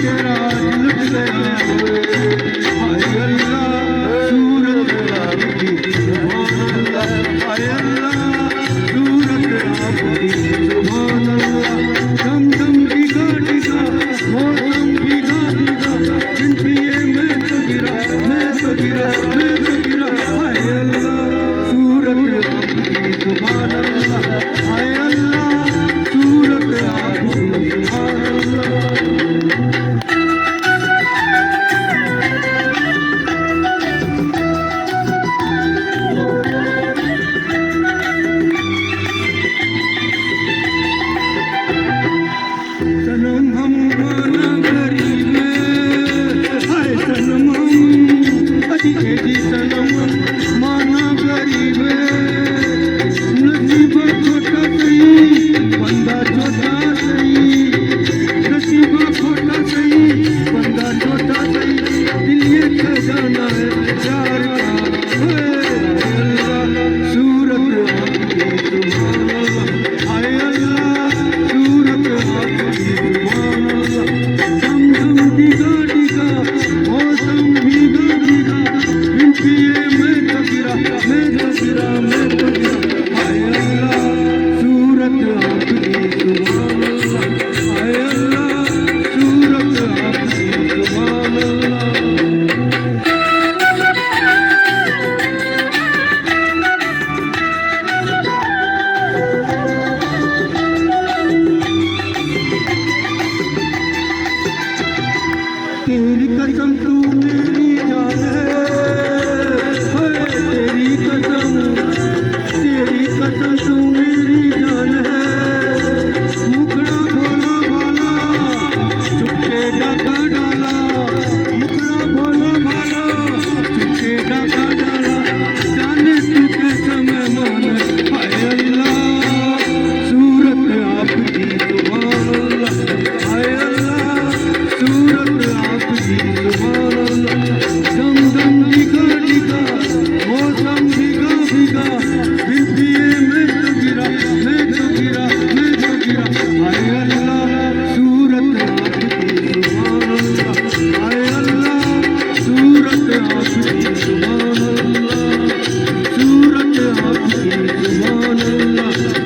तेरा लुट गया हाय अल्लाह सूरत आपकी सुभान अल्लाह हाय अल्लाह सूरत आपकी सुभान अल्लाह दम दम भीगा भीगा मौसम भीगा भीगा बिन पिए मैं तो गिरा मैं तो गिरा मैं तो गिरा हाय अल्लाह सूरत आपकी सुभान अल्लाह हाय अल्लाह सूरत आपकी सुभान अल्लाह सनम हम माना गरीब हाय सनम हम अजी जी सनम हम माना गरीब नसीब छोटा सही बंदा छोटा सही नसीब छोटा सही बंदा छोटा सही दिल ये खजाना है प्यार का अल्लाह सूरत आपकी सुभान अल्लाह हाय अल्लाह सूरत आपकी सुभान अल्लाह दम दम भीगा भीगा मौसम भीगा भीगा बिन पिए मैं तो गिरा मैं तो गिरा मैं तो गिरा हाय अल्लाह सूरत आपकी सुभान अल्लाह हाय अल्लाह सूरत आपकी सुभान अल्लाह तेरी कसम तू मेरी जान है तेरी कसम तू मेरी जान है मुखड़ा भोला भाला चुपके डाका डाला मुखड़ा भोला भाला चुपके डाका डाला जाने तू कैसा मेहमान हाय अल्लाह सूरत आपकी सुभान अल्लाह हाय अल्लाह सूरत आपकी सुभान अल्लाह दम दम भीगा भीगा मौसम भीगा भीगा बिन पिए मैं तो गिरा मैं तो गिरा मैं तो गिरा हाय अल्लाह सूरत आपकी सुभान अल्लाह हाय अल्लाह सूरत आपकी सुभान अल्लाह सूरत आपकी सुभान अल्लाह